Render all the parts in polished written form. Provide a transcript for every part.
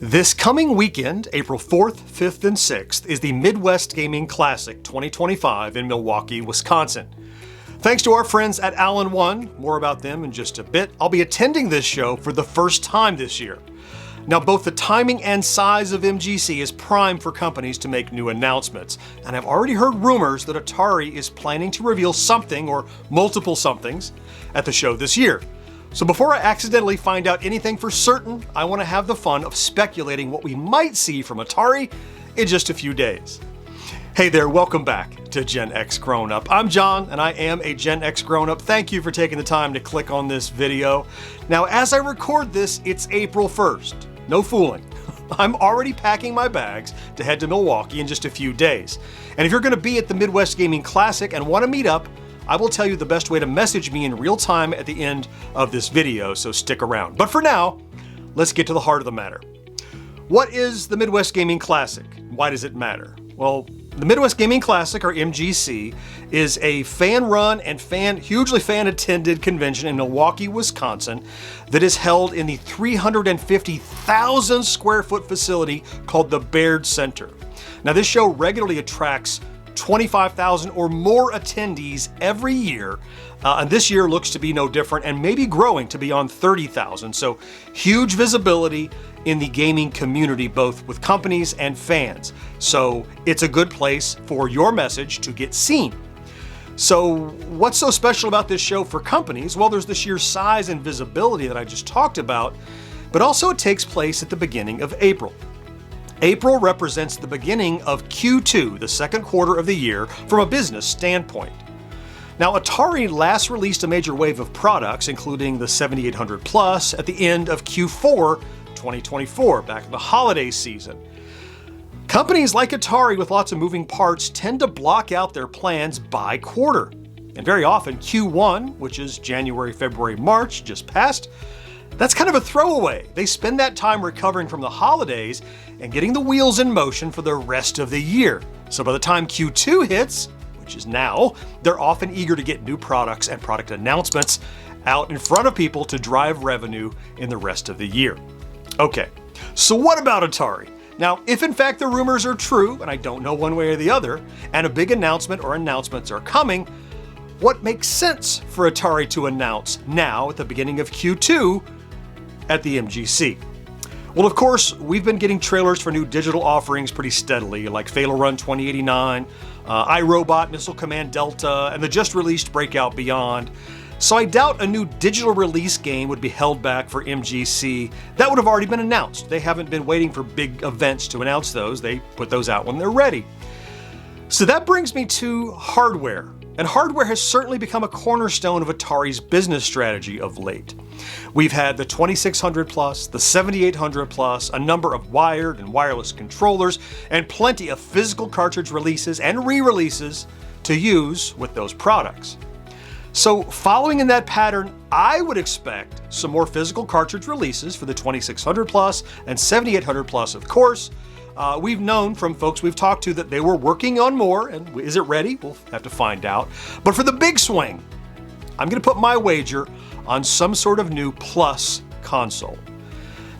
This coming weekend, April 4th, 5th, and 6th, is the Midwest Gaming Classic 2025 in Milwaukee, Wisconsin. Thanks to our friends at Allen One, more about them in just a bit, I'll be attending this show for the first time this year. Now, both the timing and size of MGC is prime for companies to make new announcements, and I've already heard rumors that Atari is planning to reveal something or multiple somethings at the show this year. So before I accidentally find out anything for certain, I want to have the fun of speculating what we might see from Atari in just a few days. Hey there, welcome back to GenXGrownUp. I'm John, and I am a GenXGrownUp. Thank you for taking the time to click on this video. Now, as I record this, it's April 1st. No fooling. I'm already packing my bags to head to Milwaukee in just a few days. And if you're going to be at the Midwest Gaming Classic and want to meet up, I will tell you the best way to message me in real time at the end of this video, so stick around. But for now, let's get to the heart of the matter. What is the Midwest Gaming Classic? Why does it matter? Well, the Midwest Gaming Classic, or MGC, is a fan-run and hugely fan-attended convention in Milwaukee, Wisconsin that is held in the 350,000 square foot facility called the Baird Center. Now, this show regularly attracts 25,000 or more attendees every year, and this year looks to be no different and maybe growing to beyond 30,000. So huge visibility in the gaming community, both with companies and fans. So it's a good place for your message to get seen. So what's so special about this show for companies? Well, there's the sheer size and visibility that I just talked about, but also it takes place at the beginning of April. April represents the beginning of Q2, the second quarter of the year, from a business standpoint. Now, Atari last released a major wave of products, including the 7800 Plus, at the end of Q4 2024, back in the holiday season. Companies like Atari with lots of moving parts tend to block out their plans by quarter. And very often Q1, which is January, February, March, just passed, that's kind of a throwaway. They spend that time recovering from the holidays and getting the wheels in motion for the rest of the year. So by the time Q2 hits, which is now, they're often eager to get new products and product announcements out in front of people to drive revenue in the rest of the year. Okay, so what about Atari? Now, if in fact the rumors are true, and I don't know one way or the other, and a big announcement or announcements are coming, what makes sense for Atari to announce now at the beginning of Q2 at the MGC? Well, of course, we've been getting trailers for new digital offerings pretty steadily, like Fatal Run 2089, iRobot, Missile Command Delta, and the just-released Breakout Beyond. So I doubt a new digital release game would be held back for MGC. That would have already been announced. They haven't been waiting for big events to announce those. They put those out when they're ready. So that brings me to hardware. And hardware has certainly become a cornerstone of Atari's business strategy of late. We've had the 2600 Plus, the 7800 Plus, a number of wired and wireless controllers, and plenty of physical cartridge releases and re-releases to use with those products. So following in that pattern, I would expect some more physical cartridge releases for the 2600 Plus and 7800 Plus, of course. We've known from folks we've talked to that they were working on more, and is it ready? We'll have to find out. But for the big swing, I'm going to put my wager on some sort of new Plus console.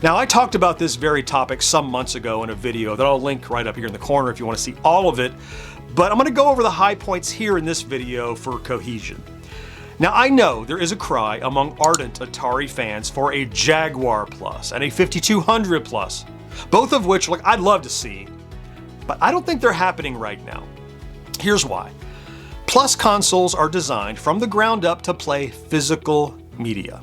Now, I talked about this very topic some months ago in a video that I'll link right up here in the corner if you want to see all of it, but I'm going to go over the high points here in this video for cohesion. Now, I know there is a cry among ardent Atari fans for a Jaguar Plus and a 5200 Plus, both of which, look, I'd love to see, but I don't think they're happening right now. Here's why. Plus consoles are designed from the ground up to play physical media,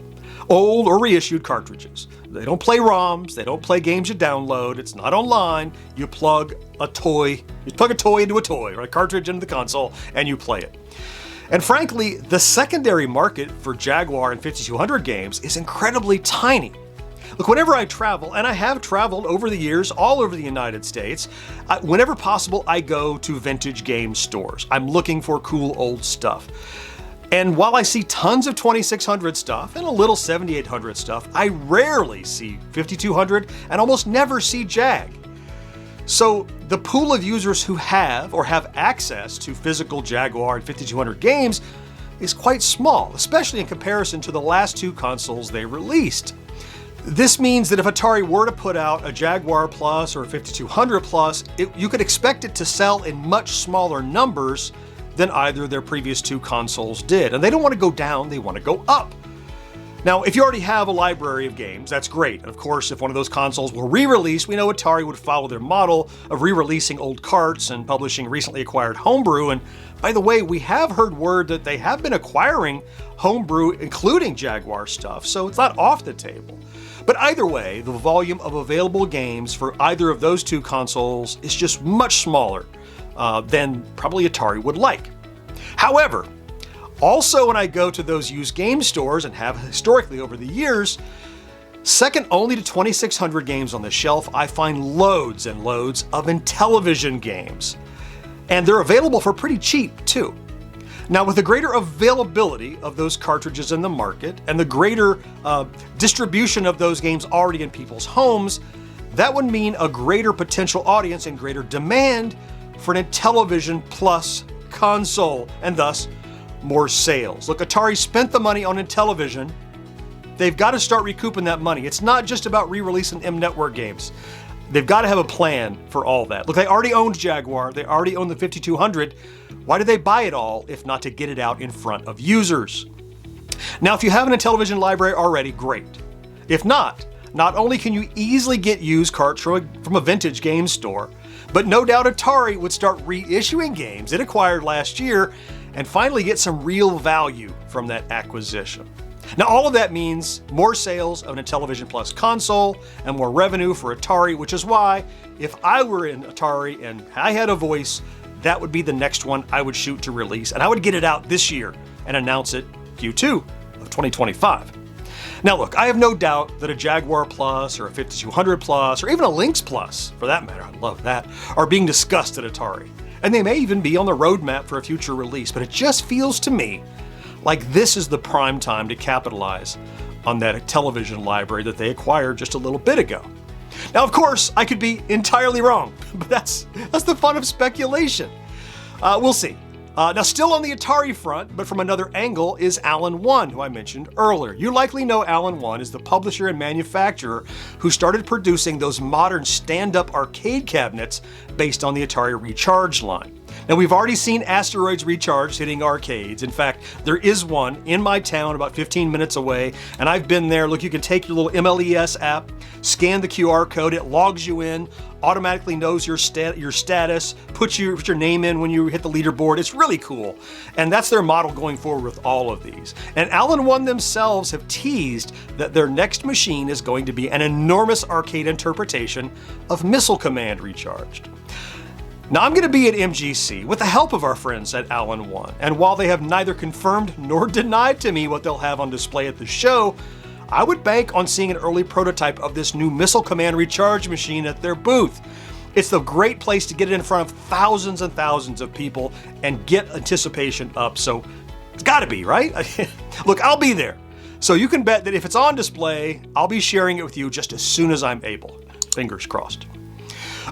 old or reissued cartridges. They don't play ROMs, they don't play games you download, it's not online. You plug a toy into a toy, or a cartridge into the console, and you play it. And frankly, the secondary market for Jaguar and 5200 games is incredibly tiny. Look, whenever I travel, and I have traveled over the years all over the United States, whenever possible, I go to vintage game stores. I'm looking for cool old stuff. And while I see tons of 2600 stuff and a little 7800 stuff, I rarely see 5200 and almost never see Jag. So the pool of users who have or have access to physical Jaguar and 5200 games is quite small, especially in comparison to the last two consoles they released. This means that if Atari were to put out a Jaguar Plus or a 5200 Plus, you could expect it to sell in much smaller numbers than either of their previous two consoles did. And they don't want to go down, they want to go up. Now, if you already have a library of games, that's great. And of course, if one of those consoles were re-released, we know Atari would follow their model of re-releasing old carts and publishing recently acquired homebrew. And by the way, we have heard word that they have been acquiring homebrew, including Jaguar stuff, so it's not off the table. But either way, the volume of available games for either of those two consoles is just much smaller than probably Atari would like. However, also when I go to those used game stores, and have historically over the years, second only to 2600 games on the shelf, I find loads and loads of Intellivision games. And they're available for pretty cheap too. Now, with the greater availability of those cartridges in the market and the greater distribution of those games already in people's homes, that would mean a greater potential audience and greater demand for an Intellivision Plus console, and thus more sales. Look, Atari spent the money on Intellivision. They've got to start recouping that money. It's not just about re-releasing M-Network games. They've got to have a plan for all that. Look, they already owned Jaguar. They already owned the 5200. Why did they buy it all if not to get it out in front of users? Now, if you have an Intellivision library already, great. If not only can you easily get used carts from a vintage game store, but no doubt Atari would start reissuing games it acquired last year and finally get some real value from that acquisition. Now, all of that means more sales of an Intellivision Plus console and more revenue for Atari, which is why, if I were in Atari and I had a voice, that would be the next one I would shoot to release, and I would get it out this year and announce it Q2 of 2025. Now look, I have no doubt that a Jaguar Plus or a 5200 Plus or even a Lynx Plus, for that matter, I love that, are being discussed at Atari. And they may even be on the roadmap for a future release, but it just feels to me like this is the prime time to capitalize on that television library that they acquired just a little bit ago. Now, of course, I could be entirely wrong, but that's the fun of speculation. We'll see. Now, still on the Atari front, but from another angle, is Allen One, who I mentioned earlier. You likely know Allen One is the publisher and manufacturer who started producing those modern stand-up arcade cabinets based on the Atari Recharge line. Now, we've already seen Asteroids Recharge hitting arcades. In fact, there is one in my town about 15 minutes away, and I've been there. Look, you can take your little MLES app, scan the QR code, it logs you in, automatically knows your status, puts your name in when you hit the leaderboard. It's really cool. And that's their model going forward with all of these. And Allen One themselves have teased that their next machine is going to be an enormous arcade interpretation of Missile Command Recharged. Now, I'm going to be at MGC with the help of our friends at Allen One, and while they have neither confirmed nor denied to me what they'll have on display at the show, I would bank on seeing an early prototype of this new Missile Command Recharge machine at their booth. It's a great place to get it in front of thousands and thousands of people and get anticipation up, so it's got to be, right? Look, I'll be there, so you can bet that if it's on display, I'll be sharing it with you just as soon as I'm able. Fingers crossed.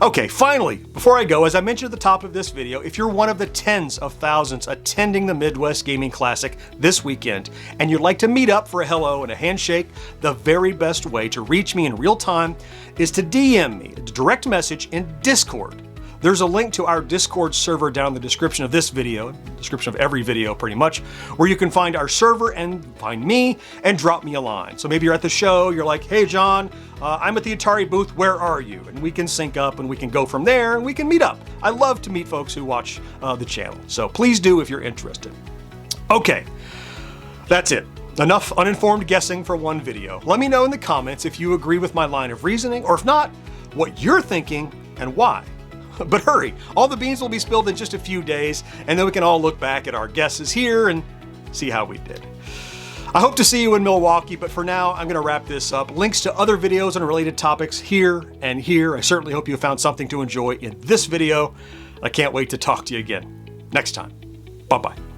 Okay, finally, before I go, as I mentioned at the top of this video, if you're one of the tens of thousands attending the Midwest Gaming Classic this weekend, and you'd like to meet up for a hello and a handshake, the very best way to reach me in real time is to DM me, a direct message in Discord. There's a link to our Discord server down in the description of this video, description of every video pretty much, where you can find our server and find me and drop me a line. So maybe you're at the show, you're like, hey John, I'm at the Atari booth, where are you? And we can sync up and we can go from there and we can meet up. I love to meet folks who watch the channel, so please do if you're interested. Okay, that's it. Enough uninformed guessing for one video. Let me know in the comments if you agree with my line of reasoning, or if not, what you're thinking and why. But hurry, all the beans will be spilled in just a few days, and then we can all look back at our guesses here and see how we did. I hope to see you in Milwaukee, but for now, I'm going to wrap this up. Links to other videos on related topics here and here. I certainly hope you found something to enjoy in this video. I can't wait to talk to you again next time. Bye-bye.